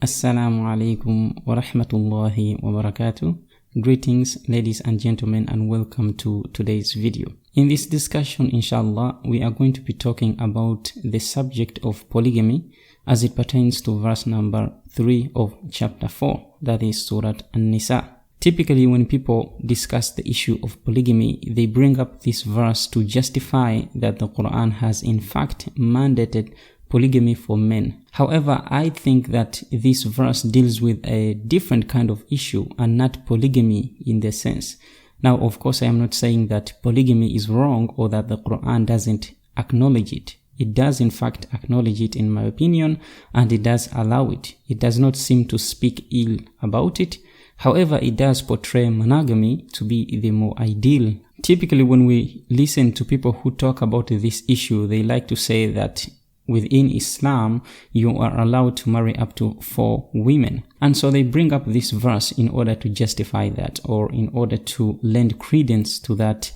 Assalamu alaikum wa rahmatullahi wa barakatuh. Greetings, ladies and gentlemen, and welcome to today's video. In this discussion, inshallah, we are going to be talking about the subject of polygamy as it pertains to verse number 3 of chapter 4, that is Surah An-Nisa. Typically, when people discuss the issue of polygamy, they bring up this verse to justify that the Quran has in fact mandated polygamy for men. However, I think that this verse deals with a different kind of issue and not polygamy in the sense. Now, of course, I am not saying that polygamy is wrong or that the Quran doesn't acknowledge it. It does in fact acknowledge it in my opinion, and it does allow it. It does not seem to speak ill about it. However, it does portray monogamy to be the more ideal. Typically, when we listen to people who talk about this issue, they like to say that within Islam, you are allowed to marry up to 4 women. And so they bring up this verse in order to justify that, or in order to lend credence to that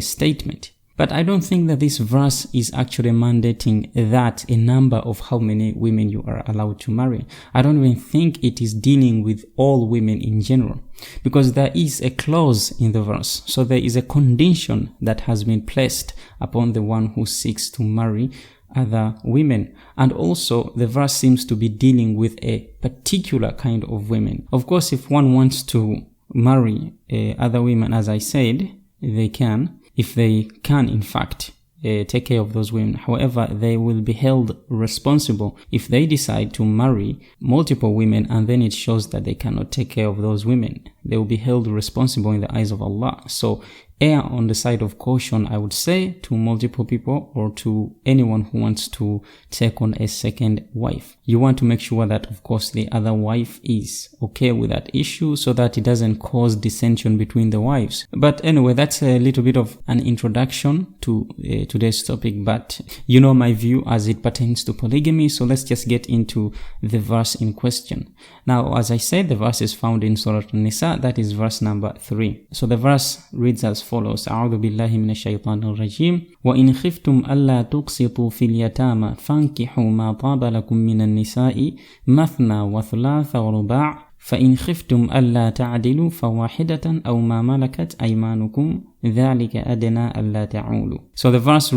statement. But I don't think that this verse is actually mandating that a number of how many women you are allowed to marry. I don't even think it is dealing with all women in general, because there is a clause in the verse. So there is a condition that has been placed upon the one who seeks to marry other women. And also the verse seems to be dealing with a particular kind of women. Of course, if one wants to marry other women, as I said, they can, if they can in fact take care of those women. However, they will be held responsible if they decide to marry multiple women and then it shows that they cannot take care of those women. They will be held responsible in the eyes of Allah. So err on the side of caution, I would say, to multiple people or to anyone who wants to take on a second wife. You want to make sure that, of course, the other wife is okay with that issue so that it doesn't cause dissension between the wives. But anyway, that's a little bit of an introduction to today's topic, but you know my view as it pertains to polygamy, so let's just get into the verse in question. Now, as I said, the verse is found in Surah An-Nisa, that is verse number 3. So the verse reads as follows: أعوذ بالله من الشيطان الرجيم وإن خفتم ألا تقسطوا في اليتامى فانكحوا ما طاب لكم من النساء مثنى وثلاث ورباع فإن خفتم ألا تعدلوا فواحدة أو ما ملكت أيمانكم ذلك أدنى ألا تعولوا. So the verse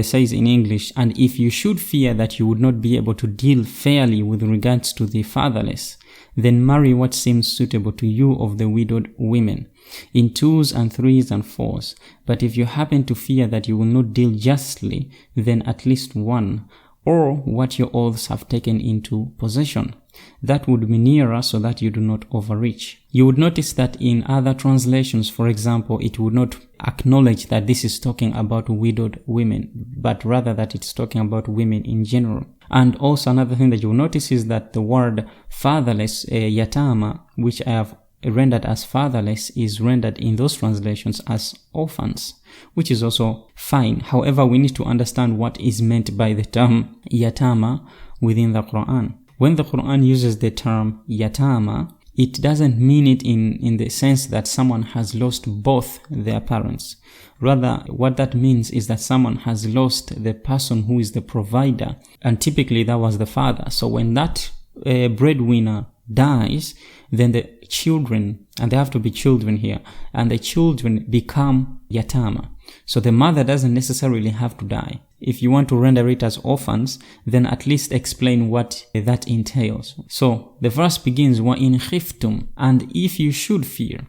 says in English, and if you should fear that you would not be able to deal fairly with regards to the fatherless, then marry what seems suitable to you of the widowed women, in 2s and 3s and 4s. But if you happen to fear that you will not deal justly, then at least 1, or what your oaths have taken into possession. That would be nearer so that you do not overreach. You would notice that in other translations, for example, it would not acknowledge that this is talking about widowed women, but rather that it's talking about women in general. And also another thing that you will notice is that the word fatherless, yatama, which I have rendered as fatherless, is rendered in those translations as orphans, which is also fine. However, we need to understand what is meant by the term yatama within the Quran. When the Quran uses the term yatama, it doesn't mean it in the sense that someone has lost both their parents. Rather, what that means is that someone has lost the person who is the provider, and typically that was the father. So when that breadwinner dies, then the children, and there have to be children here, and the children become yatama. So the mother doesn't necessarily have to die. If you want to render it as orphans, then at least explain what that entails. So the verse begins, وَإِنْ خِفْتُمْ, and if you should fear.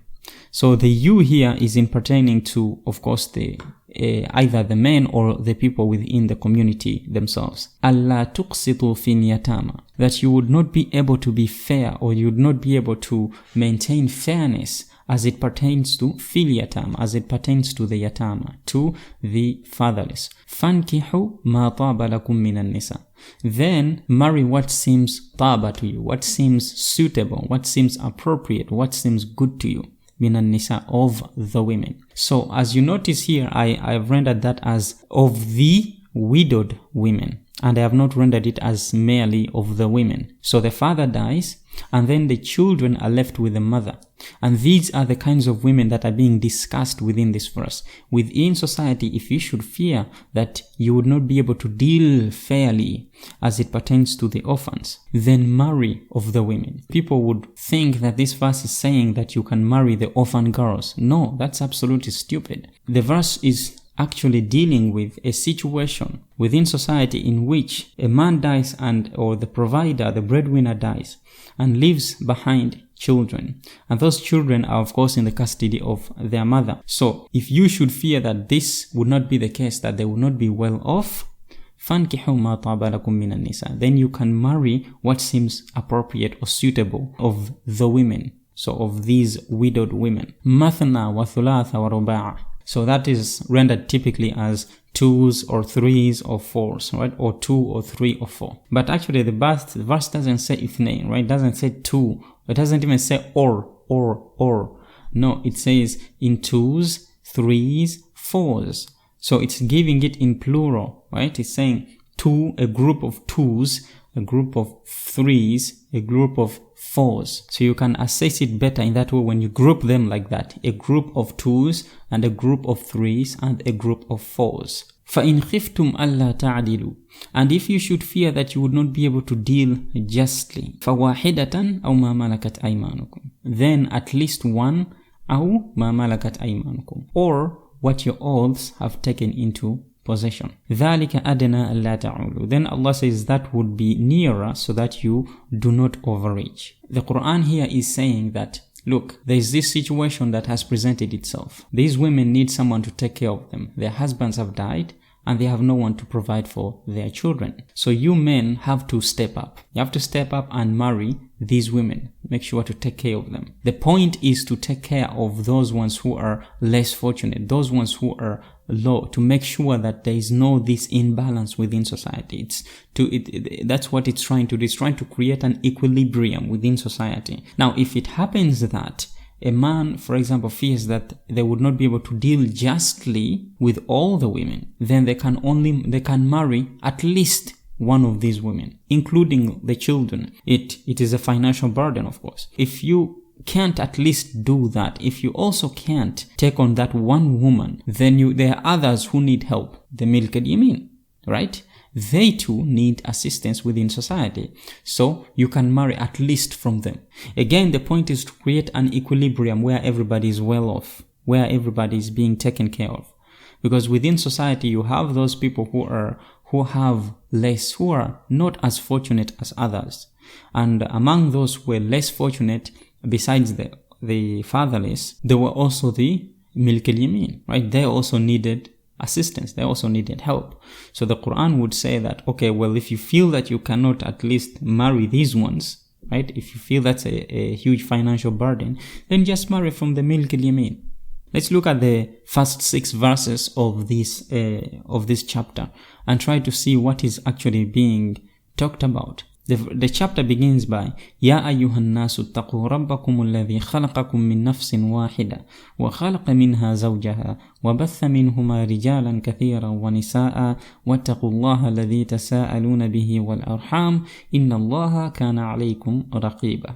So the you here is in pertaining to, of course, the either the men or the people within the community themselves. أَلَّا تُقْسِطُوا فِي الْيَتَامَى, that you would not be able to be fair, or you would not be able to maintain fairness as it pertains to fil yatama, as it pertains to the yatama, to the fatherless. فَانْكِحُوا مَا طَابَ لَكُم مِّنَ النِّسَاءِ, then marry what seems taba to you, what seems suitable, what seems appropriate, what seems good to you. Min an-nisa, of the women. So as you notice here, I've rendered that as of the widowed women, and I have not rendered it as merely of the women. So the father dies, and then the children are left with the mother. And these are the kinds of women that are being discussed within this verse. Within society, if you should fear that you would not be able to deal fairly as it pertains to the orphans, then marry of the women. People would think that this verse is saying that you can marry the orphan girls. No, that's absolutely stupid. The verse is actually dealing with a situation within society in which a man dies or the provider, the breadwinner dies and leaves behind children, and those children are of course in the custody of their mother. So if you should fear that this would not be the case, that they would not be well off, فَانْكِحُوا مَا طَابَ لَكُم مِّنَ النِّسَاءِ, then you can marry what seems appropriate or suitable of the women, so of these widowed women. مَثْنَى وَثُلَاثَ وَرُبَاعَ. So that is rendered typically as 2s or 3s or 4s, right? Or 2 or 3 or 4. But actually the verse doesn't say ithnain, right? It doesn't say 2. It doesn't even say or. No, it says in 2s, 3s, 4s. So it's giving it in plural, right? It's saying a group of 2s, a group of 3s, a group of 4s. So you can assess it better in that way when you group them like that. A group of 2s and a group of 3s and a group of 4s. فَإِنْ خِفْتُمْ أَلَّا تَعْدِلُوا. And if you should fear that you would not be able to deal justly, فَوَاحِدَةً أَوْ مَا مَلَكَتْ أَيْمَانُكُمْ. Then at least one, أَوْ مَا مَلَكَتْ أَيْمَانُكُمْ. Or what your oaths have taken into possession. ذَلِكَ أَدْنَى أَلَّا تَعُولُوا. Then Allah says that would be nearer so that you do not overreach. The Quran here is saying that, look, there is this situation that has presented itself. These women need someone to take care of them. Their husbands have died and they have no one to provide for their children. So you men have to step up. You have to step up and marry these women. Make sure to take care of them. The point is to take care of those ones who are less fortunate, those ones who are low, to make sure that there is no this imbalance within society. That's what it's trying to do. It's trying to create an equilibrium within society. Now, if it happens that a man, for example, fears that they would not be able to deal justly with all the women, then they can marry at least one of these women, including the children. It is a financial burden, of course. If you can't at least do that, if you also can't take on that one woman, then there are others who need help. The milk al-yamin, right? They too need assistance within society. So you can marry at least from them. Again, the point is to create an equilibrium where everybody is well off, where everybody is being taken care of. Because within society, you have those people who have less, who are not as fortunate as others. And among those who were less fortunate, besides the fatherless, there were also the milk al-yamin, right? They also needed assistance. They also needed help. So the Quran would say that, okay, well, if you feel that you cannot at least marry these ones, right? If you feel that's a huge financial burden, then just marry from the milk al-yamin. Let's look at the first 6 verses of this chapter and try to see what is actually being talked about. The chapter begins by يا أيها الناس اتقوا ربكم الذي خلقكم من نفس واحدة وخلق منها زوجها وبث منهما رجالا كثيرا ونساء واتقوا الله الذي تساءلون به والأرحام إن الله كان عليكم رقيبا.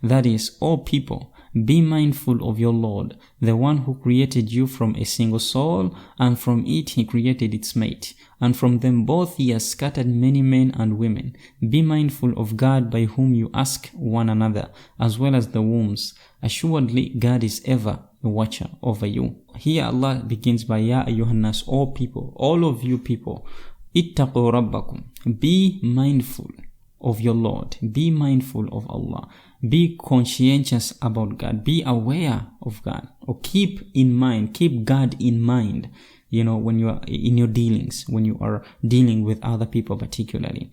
That is, all people, be mindful of your Lord, the one who created you from a single soul, and from it he created its mate, and from them both he has scattered many men and women. Be mindful of God by whom you ask one another, as well as the wombs. Assuredly, God is ever a watcher over you. Here Allah begins by Ya ayyuhan nas, all people, all of you people. Ittaqu rabbakum. Be mindful of your Lord. Be mindful of Allah. Be conscientious about God. Be aware of God. Or keep God in mind, when you are in your dealings, when you are dealing with other people particularly.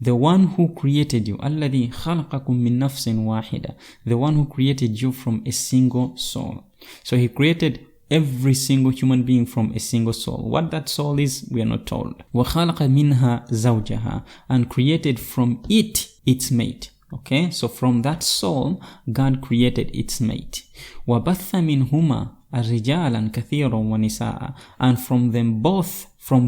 The one who created you, الَّذِي خَلَقَكُم مِّن نَفْسٍ وَاحِدَةٍ, the one who created you from a single soul. So he created every single human being from a single soul. What that soul is, we are not told. وَخَلَقَ مِنْهَا زَوْجَهَا, and created from it its mate. Okay, so from that soul, God created its mate. وَبَثَّ مِنْهُمَا رِجَالًا كَثِيرًا وَنِسَاءً, and from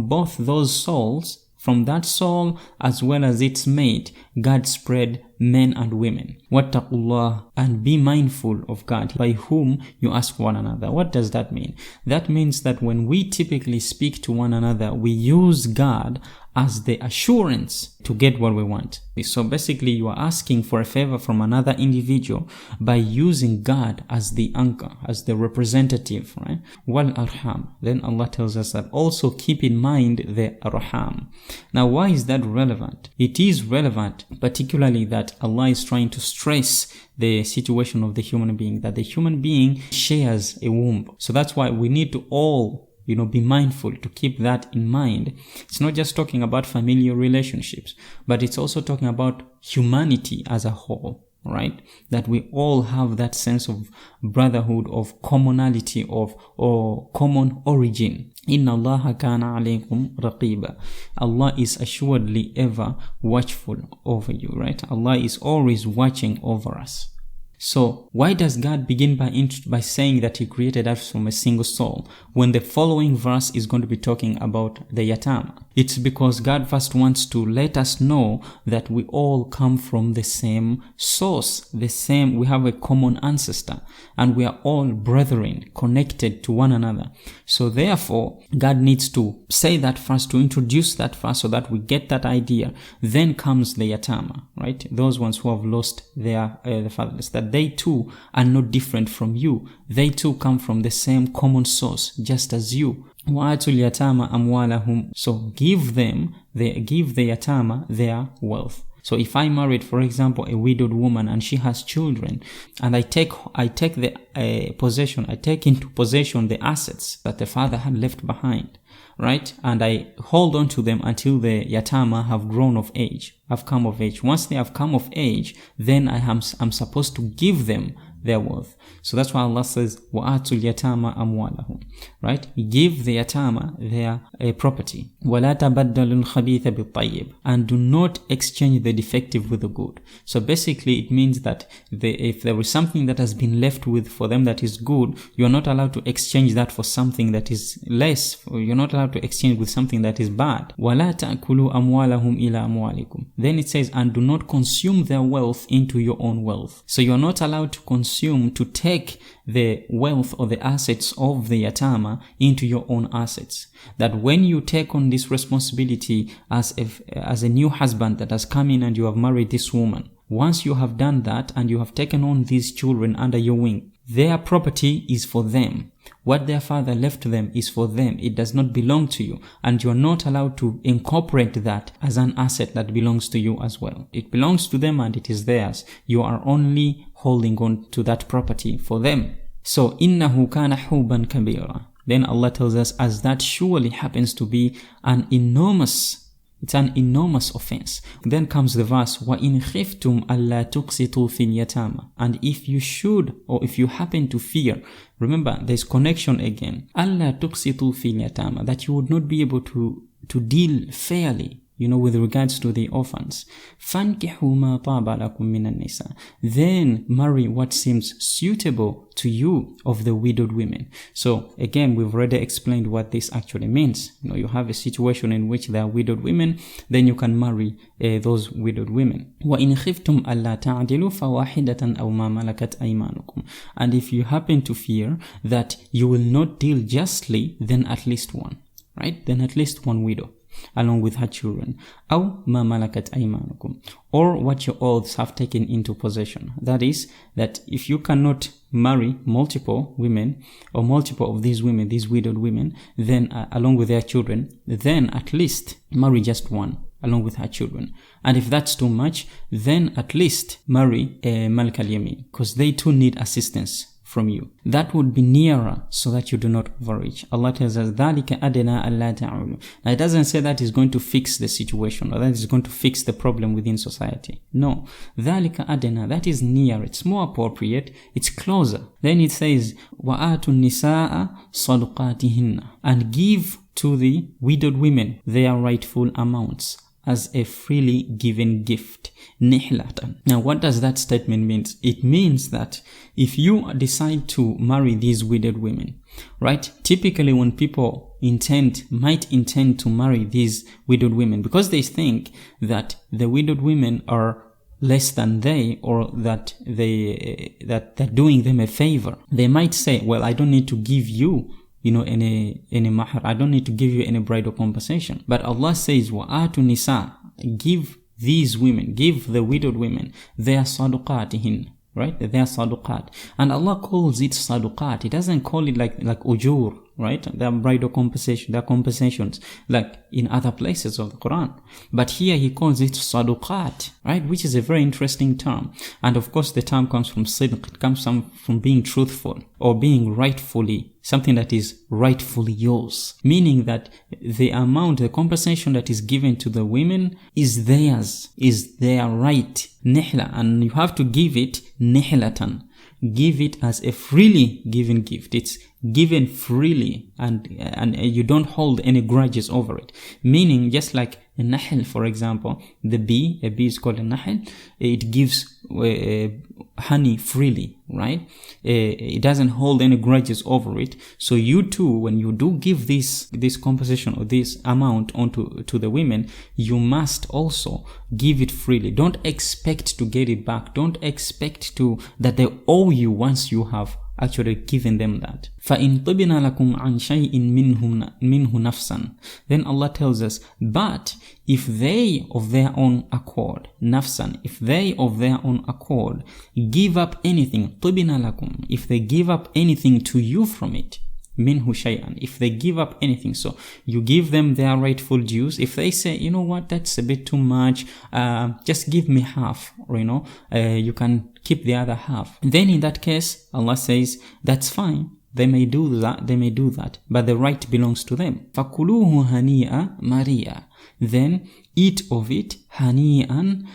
both those souls, from that soul as well as its mate, God spread men and women. Wattaqullah, and be mindful of God, by whom you ask one another. What does that mean? That means that when we typically speak to one another, we use God as the assurance to get what we want. So basically you are asking for a favor from another individual by using God as the anchor, as the representative, right? Wal arham. Then Allah tells us that also keep in mind the arham. Now why is that relevant? It is relevant particularly that Allah is trying to stress the situation of the human being, that the human being shares a womb. So that's why we need to all be mindful to keep that in mind. It's not just talking about familial relationships, but it's also talking about humanity as a whole, right? That we all have that sense of brotherhood, of commonality, or common origin. Inna Allah kana alaykum raqiba. Allah is assuredly ever watchful over you, right? Allah is always watching over us. So why does God begin by saying that He created us from a single soul when the following verse is going to be talking about the yatama? It's because God first wants to let us know that we all come from the same source, we have a common ancestor, and we are all brethren connected to one another. So therefore, God needs to say that first, to introduce that first, so that we get that idea. Then comes the yatama, right? Those ones who have lost their the fatherless, that they too are not different from you. They too come from the same common source, just as you. وَآتُوا الْيَتَامَ أَمْوَالَهُمْ. So give the yatama their wealth. So if I married, for example, a widowed woman and she has children, and I take into possession the assets that the father had left behind, right? And I hold on to them until the yatama have grown of age, have come of age. Once they have come of age, then I'm supposed to give them their wealth. So that's why Allah says, وَآتُوا الْيَتَامَ أَمْوَالَهُم, right? Give the yatama their property. وَلَا تَبَدَّلُوا الْخَبِيثَ بِالطَّيِّبِ, and do not exchange the defective with the good. So basically it means that if there is something that has been left with for them that is good, you are not allowed to exchange that for something that is less. You're not allowed to exchange with something that is bad. وَلَا تَأْكُلُوا أَمْوَالَهُمْ إِلَى أَمْوَالِكُمْ. Then it says, and do not consume their wealth into your own wealth. So you're not allowed to take the wealth or the assets of the yatama into your own assets. That when you take on this responsibility as a new husband that has come in and you have married this woman, once you have done that and you have taken on these children under your wing, their property is for them. What their father left them is for them. It does not belong to you, and you are not allowed to incorporate that as an asset that belongs to you as well. It belongs to them and it is theirs. You are only holding on to that property for them. So إِنَّهُ كَانَ حُوبًا كَبِيرًا. Then Allah tells us, as that surely happens to be an enormous offense. Then comes the verse, وَإِنْ خِفْتُمْ أَلَّا تُقْسِطُوا فِي الْيَتَامَى. And if you should, or if you happen to fear, remember there's connection again, أَلَّا تُقْسِطُوا فِي الْيَتَامَى, that you would not be able to deal fairly, with regards to the orphans. فَانْكِحُوا مَا طَابَ لَكُم مِّنَ النِّسَاءِ. Then marry what seems suitable to you of the widowed women. So again, we've already explained what this actually means. You have a situation in which there are widowed women, then you can marry those widowed women. وَإِنْ خِفْتُمْ أَلَّا تَعْدِلُوا فَوَاحِدَةً أَوْ مَا مَلَكَتْ أَيْمَانُكُمْ. And if you happen to fear that you will not deal justly, then at least one, right? Then at least one widow along with her children. أو ما ملكت أيمانكم, or what your oaths have taken into possession. That is, that if you cannot marry multiple women, or multiple of these women, these widowed women, then along with their children, then at least marry just one along with her children. And if that's too much, then at least marry a Malik al-Yamin, because they too need assistance from you. That would be nearer, so that you do not overreach. Allah tells us, ذَلِكَ أَدْنَا أَلَّا تَعُولُوا. Now it doesn't say that is going to fix the situation, or that is going to fix the problem within society. No. ذَلِكَ أَدْنَا, that is near, it's more appropriate, it's closer. Then it says, وَآتُوا النِّسَاءَ صَدُقَاتِهِنَّ, and give to the widowed women their rightful amounts as a freely given gift. Nihlatan. Now what does that statement mean? It means that if you decide to marry these widowed women, right? Typically when people might intend to marry these widowed women because they think that the widowed women are less than they, or that they're doing them a favor. They might say, well, I don't need to give you any mahr. I don't need to give you any bridal compensation. But Allah says, وَآتُ نِسَاء, give these women, give the widowed women their saduqatihin, right? Their saduqat. And Allah calls it saduqat. He doesn't call it like ujur, right? Their bridal compensation, their compensations, like in other places of the Quran. But here He calls it saduqat, right? Which is a very interesting term. And of course the term comes from sidq. It comes from being truthful, or being rightfully, something that is rightfully yours. Meaning that the amount, the compensation that is given to the women is theirs, is their right. Nihla. And you have to give it nihlatan. Give it as a freely given gift. It's given freely, and you don't hold any grudges over it. Meaning, just like a nahl, for example, a bee is called a nahl. It gives honey freely, right? It doesn't hold any grudges over it. So you too, when you do give this compensation or this amount to the women, you must also give it freely. Don't expect to get it back. Don't expect that they owe you once you have actually given them that. فَإِن طِبْنَا لَكُمْ عَنْ شَيْءٍ مِّنْهُ نَفْسًا. Then Allah tells us, but if they of their own accord, nafsan, if they of their own accord give up anything, طِبْنَا لَكُمْ, if they give up anything to you from it, minhu shay'an, if they give up anything, so you give them their rightful dues. If they say, you know what, that's a bit too much, just give me half, or you can keep the other half, then in that case Allah says that's fine. They may do that, but the right belongs to them. فَكُلُوهُ هَنِيئًا مَرِيئًا. Then eat of it hani'an,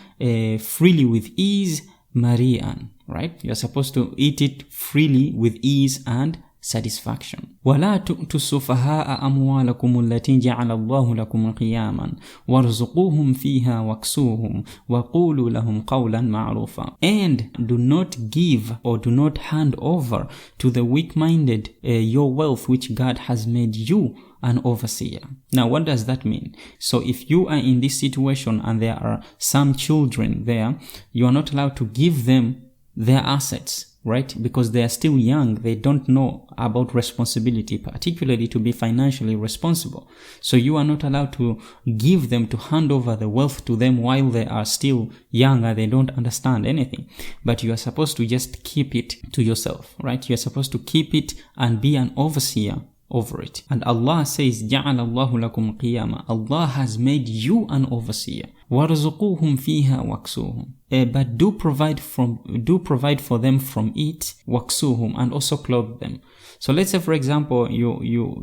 freely with ease, mari'an, right? You're supposed to eat it freely with ease and satisfaction. وَلَا تُؤْتُوا السُّفَهَاءَ أَمْوَالَكُمُ الَّتِي جَعَلَ اللَّهُ لَكُمْ قِيَامًا وَارْزُقُوهُمْ فِيهَا وَاكْسُوهُمْ وَقُولُوا لَهُمْ قَوْلًا مَعْرُوفًا. And do not give, or do not hand over to the weak-minded your wealth which God has made you an overseer. Now, what does that mean? So if you are in this situation and there are some children there, you are not allowed to give them their assets, right? Because they are still young. They don't know about responsibility, particularly to be financially responsible. So you are not allowed to give them, to hand over the wealth to them while they are still young and they don't understand anything. But you are supposed to just keep it to yourself, right? You are supposed to keep it and be an overseer over it. And Allah says, جَعَلَ اللَّهُ لَكُمْ قِيَامًا. Allah has made you an overseer. وَارْزُقُوهُمْ فِيهَا وَاكْسُوهُمْ. But do provide for them from it, وَاكْسُوهُمْ, and also clothe them. So let's say, for example,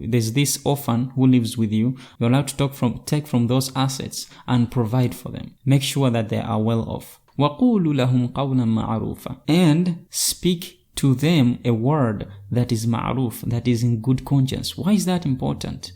there's this orphan who lives with you. You're allowed to take from those assets and provide for them. Make sure that they are well off. وَقُولُوا لَهُمْ قَوْلًا مَعْرُوفًا. And speak to them a word that is ma'ruf, that is in good conscience. Why is that important?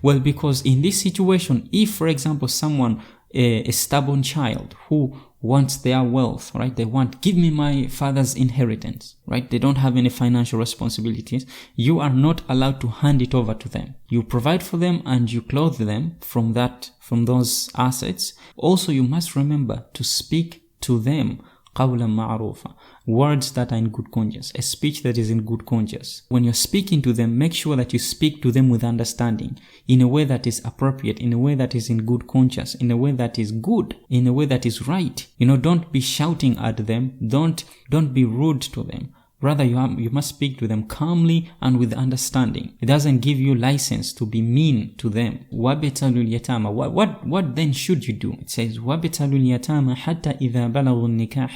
Well, because in this situation, if, for example, someone, a stubborn child who wants their wealth, right? They want, give me my father's inheritance, right? They don't have any financial responsibilities. You are not allowed to hand it over to them. You provide for them and you clothe them from those assets. Also, you must remember to speak to them قَوْلًا مَعْرُوفًا, words that are in good conscience, a speech that is in good conscience. When you're speaking to them, make sure that you speak to them with understanding, in a way that is appropriate, in a way that is in good conscience, in a way that is good, in a way that is right. Don't be shouting at them, don't be rude to them. Rather, you must speak to them calmly and with understanding. It doesn't give you license to be mean to them. وَابْتَلُوا الْيَتَامَى. What then should you do? It says, وَابْتَلُوا الْيَتَامَى حَتَّى إِذَا بَلَغُوا النِّكَاحِ.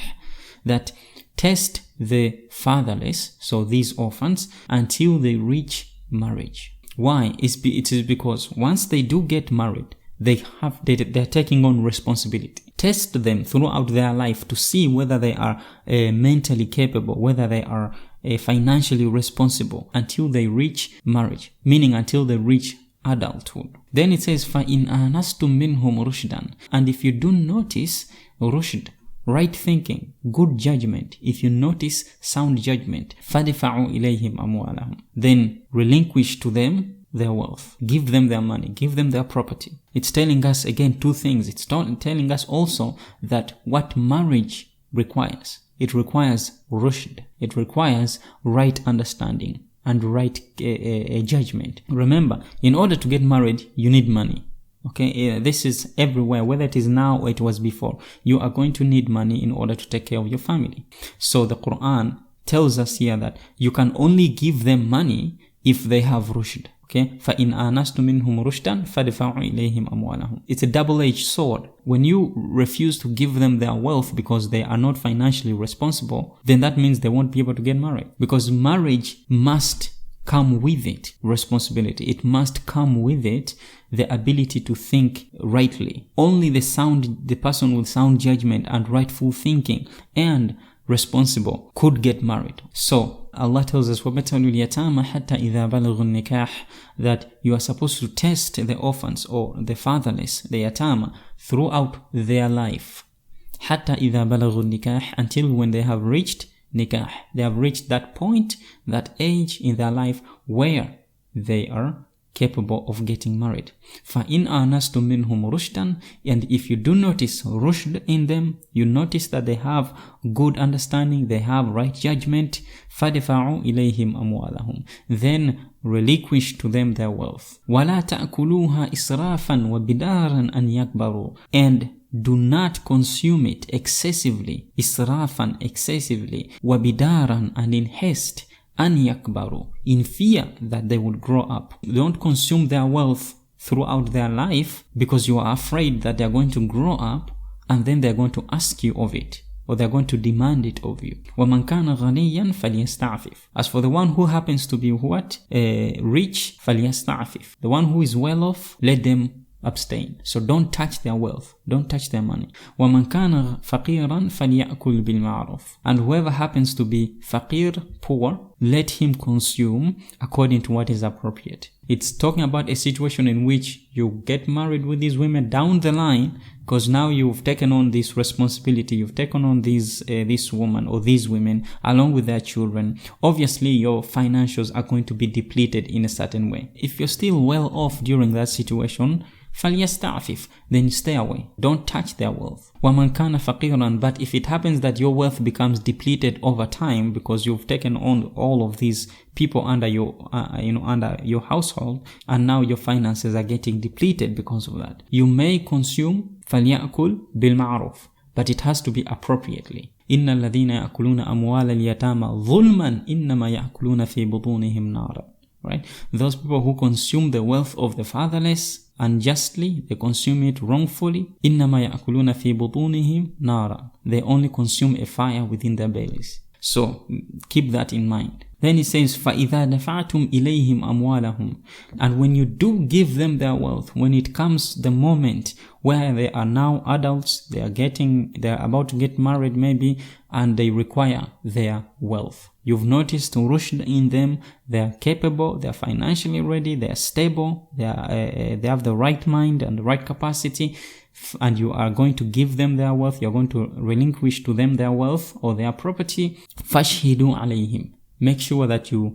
That test the fatherless, so these orphans, until they reach marriage. Why? It is because once they do get married, they're taking on responsibility. Test them throughout their life to see whether they are mentally capable, whether they are financially responsible, until they reach marriage, meaning until they reach adulthood. Then it says, فَإِنْ آنَسْتُم مِّنْهُمْ رُشْدًا. And if you do notice rushd, right thinking, good judgment, if you notice sound judgment, فَدِفَعُوا إِلَيْهِمْ أَمْوَالَهُمْ. Then relinquish to them their wealth. Give them their money. Give them their property. It's telling us again two things. It's telling us also that what marriage requires. It requires rushd. It requires right understanding and right judgment. Remember, in order to get married, you need money. Okay, this is everywhere, whether it is now or it was before. You are going to need money in order to take care of your family. So the Quran tells us here that you can only give them money if they have rushd. Okay, فَإِنْ آنَسْتُ مِنْهُمْ رُشْدًا فَادْفَعُوا إِلَيْهِمْ أَمْوَالَهُم. It's a double-edged sword. When you refuse to give them their wealth because they are not financially responsible, then that means they won't be able to get married. Because marriage must come with it responsibility. It must come with it the ability to think rightly. Only the person with sound judgment and rightful thinking and responsible could get married. So Allah tells us وَبَتَلُوا الْيَتَامَ حَتَّى إِذَا بَلَغُوا النِّكَاحِ, that you are supposed to test the orphans or the fatherless, the yatama, throughout their life. حَتَّى إِذَا بَلَغُوا النِّكَاحِ, until when they have reached nikah. They have reached that point, that age in their life where they are capable of getting married. فَإِنْ آنَسْتُم مِّنْهُمْ رُشْدًا, and if you do notice rushd in them, you notice that they have good understanding, they have right judgment, فَدْفَعُوا إِلَيْهِمْ أَمْوَالَهُم, then relinquish to them their wealth. وَلَا تَأْكُلُوهَا إِسْرَافًا وَبِدَارًا أَنْ يَكْبَرُوا, and do not consume it excessively, israfan, excessively, wabidaran, and in haste, an yakbaru, in fear that they would grow up. Don't consume their wealth throughout their life because you are afraid that they are going to grow up and then they are going to ask you of it, or they are going to demand it of you. وَمَنْ كَانَ غَنِيًّا فَلْيَسْتَعْفِفْ. As for the one who happens to be what? Rich, فَلْيَسْتَعْفِفْ. The one who is well off, let them abstain. So don't touch their wealth. Don't touch their money. وَمَنْ كَانَ فَقِيرًا فَلْيَأْكُلْ بِالْمَعْرُوفِ. And whoever happens to be faqir, poor, let him consume according to what is appropriate. It's talking about a situation in which you get married with these women down the line because now you've taken on this responsibility. You've taken on this woman or these women along with their children. Obviously, your financials are going to be depleted in a certain way. If you're still well off during that situation, فَلْيَسْتَعْفِفْ, then stay away. Don't touch their wealth. وَمَنْ كَانَ فَقِيرًا, but if it happens that your wealth becomes depleted over time because you've taken on all of these people under your under your household, and now your finances are getting depleted because of that, you may consume فَلْيَأْكُلْ بِالْمَعْرُوفِ, but it has to be appropriately. إِنَّ الَّذِينَ يَأْكُلُونَ أَمْوَالَ الْيَتَامَى ظُلْمًا إِنَّمَا يَأْكُلُونَ فِي بُطُونِهِمْ نَارًا. Right? Those people who consume the wealth of the fatherless unjustly, they consume it wrongfully. إِنَّمَا يَأْكُلُونَ فِي بُطُونِهِمْ نَارًا. They only consume a fire within their bellies. So keep that in mind. Then it says, فَإِذَا دَفَعْتُمْ إِلَيْهِمْ أَمْوَالَهُم. And when you do give them their wealth, when it comes the moment where they are now adults, they are about to get married maybe, and they require their wealth. You've noticed rushd in them, they are capable, they are financially ready, they are stable, they have the right mind and the right capacity, and you are going to give them their wealth, you're going to relinquish to them their wealth or their property. فَاشْهِدُوا عَلَيْهِمْ. Make sure that you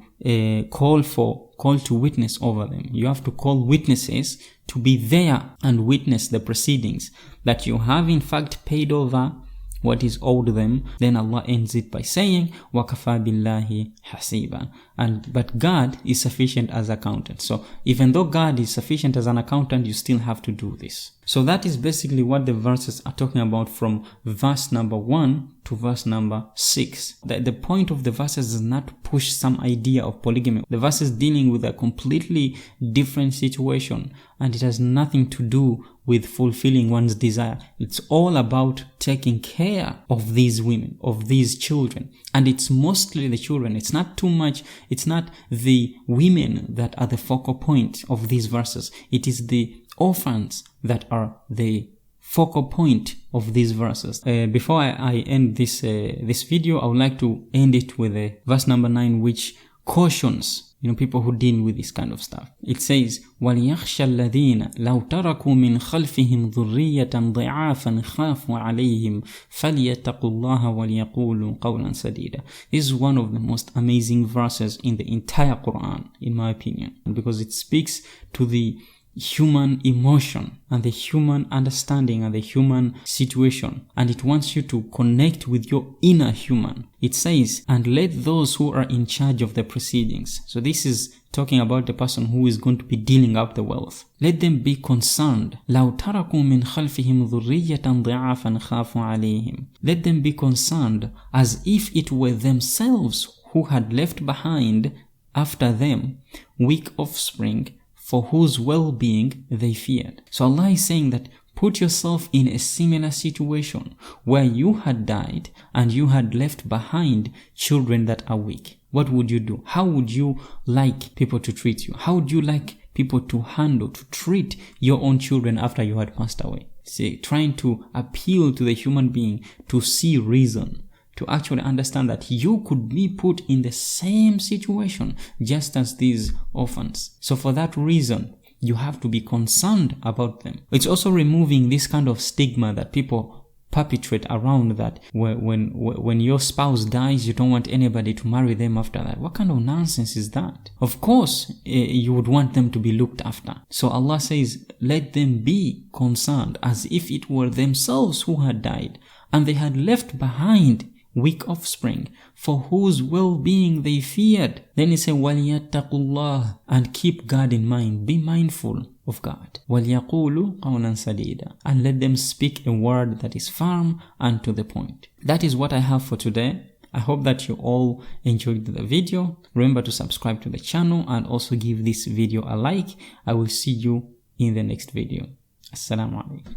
call to witness over them. You have to call witnesses to be there and witness the proceedings that you have in fact paid over what is owed them. Then Allah ends it by saying, وَكَفَى بِاللَّهِ حَسِيبًا. But God is sufficient as accountant. So even though God is sufficient as an accountant, you still have to do this. So that is basically what the verses are talking about from verse number 1 to verse number 6. The point of the verses is not to push some idea of polygamy. The verse is dealing with a completely different situation, and it has nothing to do with fulfilling one's desire. It's all about taking care of these women, of these children. And it's mostly the children. It's not too much. It's not the women that are the focal point of these verses. It is the orphans that are the focal point of these verses. Before I end this video, I would like to end it with verse number 9, which cautions, people who deal with this kind of stuff. It says, وَلْيَخْشَ الَّذِينَ لَوْ تَرَكُوا مِنْ خَلْفِهِمْ ذُرِّيَّةً ضِعَافًا خَافُوا عَلَيْهِمْ فَلْيَتَّقُوا اللَّهَ وَلْيَقُولُوا قَوْلًا سَدِيدًا. This is one of the most amazing verses in the entire Quran, in my opinion, because it speaks to the human emotion and the human understanding and the human situation, and it wants you to connect with your inner human. It says, and let those who are in charge of the proceedings. So this is talking about the person who is going to be dealing out the wealth. Let them be concerned. لَوْ تَرَكُوا مِنْ خَلْفِهِمْ ذُرِّيَّةً ضِعَافًا خَافُوا عَلَيْهِمْ. Let them be concerned as if it were themselves who had left behind after them weak offspring, for whose well-being they feared. So Allah is saying that put yourself in a similar situation where you had died and you had left behind children that are weak. What would you do? How would you like people to treat you? How would you like people to treat your own children after you had passed away? See, trying to appeal to the human being to see reason, to actually understand that you could be put in the same situation just as these orphans. So for that reason, you have to be concerned about them. It's also removing this kind of stigma that people perpetrate around, that when your spouse dies, you don't want anybody to marry them after that. What kind of nonsense is that? Of course, you would want them to be looked after. So Allah says, let them be concerned as if it were themselves who had died and they had left behind weak offspring, for whose well-being they feared. Then he said, وَلْيَتَّقُوا اللَّهَ, and keep God in mind, be mindful of God. وَلْيَقُولُوا قَوْلًا سَدِيدًا, and let them speak a word that is firm and to the point. That is what I have for today. I hope that you all enjoyed the video. Remember to subscribe to the channel and also give this video a like. I will see you in the next video. Assalamu alaikum.